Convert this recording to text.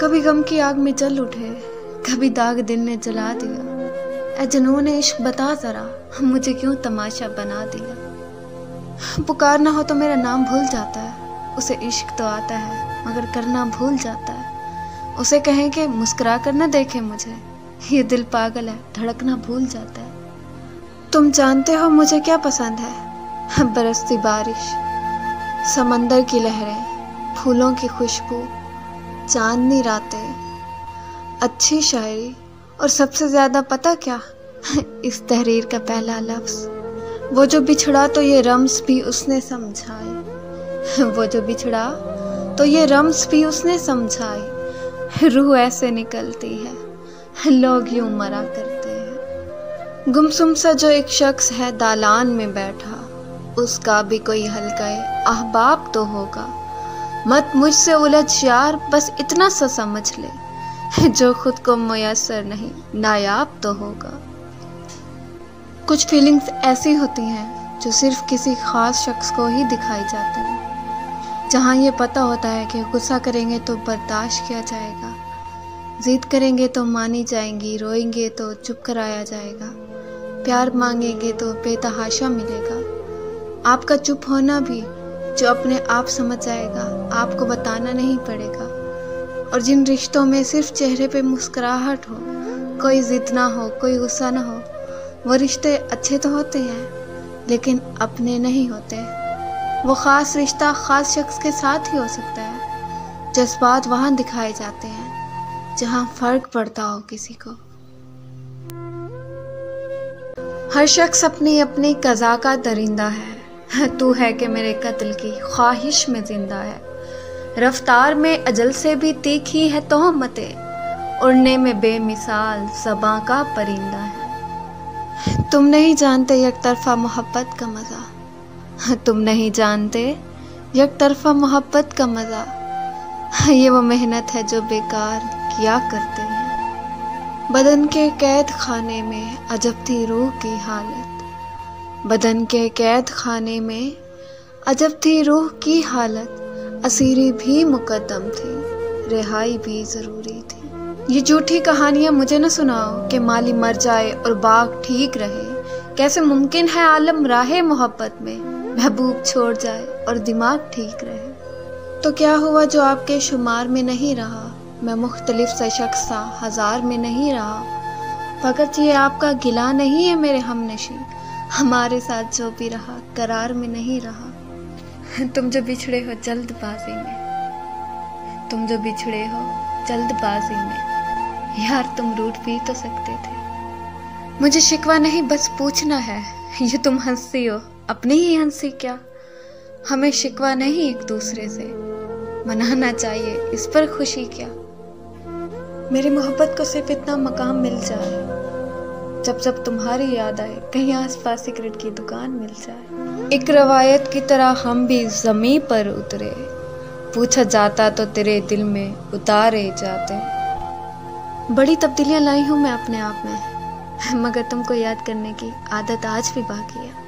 कभी गम की आग में जल उठे, कभी दाग दिल ने जला दिया। ऐ जुनून इश्क बता जरा, मुझे क्यों तमाशा बना दिया। पुकार ना हो तो मेरा नाम भूल जाता है, उसे इश्क तो आता है मगर करना भूल जाता है। उसे कहें कि मुस्कुरा कर न देखे मुझे, ये दिल पागल है धड़कना भूल जाता है। तुम जानते हो मुझे क्या पसंद है, बरसती बारिश, समंदर की लहरें, फूलों की खुशबू, चांदनी रातें, अच्छी शायरी और सबसे ज्यादा पता क्या, इस तहरीर का पहला लफ्ज। वो जो बिछड़ा तो ये रम्स भी उसने समझाए, वो जो बिछड़ा तो ये रम्स भी उसने समझाए। रूह ऐसे निकलती है, लोग यूं मरा करते हैं। गुमसुम सा जो एक शख्स है दालान में बैठा, उसका भी कोई हल्का अहबाब तो होगा। मत मुझसे उलझ यार, बस इतना सा समझ ले, जो खुद को मुयस्सर नहीं नायाब तो होगा। कुछ फीलिंग्स ऐसी होती हैं जो सिर्फ किसी खास शख्स को ही दिखाई जाती हैं। जहाँ ये पता होता है कि गुस्सा करेंगे तो बर्दाश्त किया जाएगा, जिद करेंगे तो मानी जाएंगी, रोएंगे तो चुप कराया जाएगा, प्यार मांगेंगे तो बेतहाशा मिलेगा। आपका चुप होना भी जो अपने आप समझ जाएगा, आपको बताना नहीं पड़ेगा। और जिन रिश्तों में सिर्फ चेहरे पे मुस्कुराहट हो, कोई जिद ना हो, कोई गुस्सा ना हो, वो रिश्ते अच्छे तो होते हैं लेकिन अपने नहीं होते। वो ख़ास रिश्ता ख़ास शख्स के साथ ही हो सकता है। जज्बात वहाँ दिखाए जाते हैं जहाँ फ़र्क पड़ता हो किसी को। हर शख्स अपनी अपनी क़ज़ा का दरिंदा है, तू है कि मेरे कत्ल की ख्वाहिश में जिंदा है। रफ्तार में अजल से भी तीखी है तोहमतें, उड़ने में बेमिसाल ज़बां का परिंदा है। तुम नहीं जानते एक तरफा मोहब्बत का मज़ा, तुम नहीं जानते एक तरफा मोहब्बत का मज़ा। ये वो मेहनत है जो बेकार किया करते हैं। बदन के कैद खाने में अजब थी रूह की हालत, बदन के कैद खाने में अजब थी रूह की हालत। असीरी भी मुकद्दम थी, रिहाई भी ज़रूरी थी। ये झूठी कहानियाँ मुझे न सुनाओ कि माली मर जाए और बाग ठीक रहे। कैसे मुमकिन है आलम राहे मोहब्बत में, महबूब छोड़ जाए और दिमाग ठीक रहे। तो क्या हुआ जो आपके शुमार में नहीं रहा, मैं मुख्तलिफ सा शख्स सा हज़ार में नहीं रहा। फ़कत ये आपका गिला नहीं है मेरे हमनशी, हमारे साथ जो भी रहा करार में नहीं रहा। तुम जो बिछड़े हो जल्दबाजी में, तुम जो बिछड़े हो जल्दबाजी में, यार तुम रूठ भी तो सकते थे। मुझे शिकवा नहीं बस पूछना है, ये तुम हंसती हो अपनी ही हंसी क्या। हमें शिकवा नहीं एक दूसरे से, मनाना चाहिए इस पर खुशी क्या। मेरी मोहब्बत को सिर्फ इतना मकाम मिल जाए, जब जब तुम्हारी याद आए कहीं आसपास सिगरेट की दुकान मिल जाए। एक रवायत की तरह हम भी ज़मीं पर उतरे, पूछा जाता तो तेरे दिल में उतारे जाते। बड़ी तब्दीलियां लाई हूँ मैं अपने आप में, मगर तुमको याद करने की आदत आज भी बाकी है।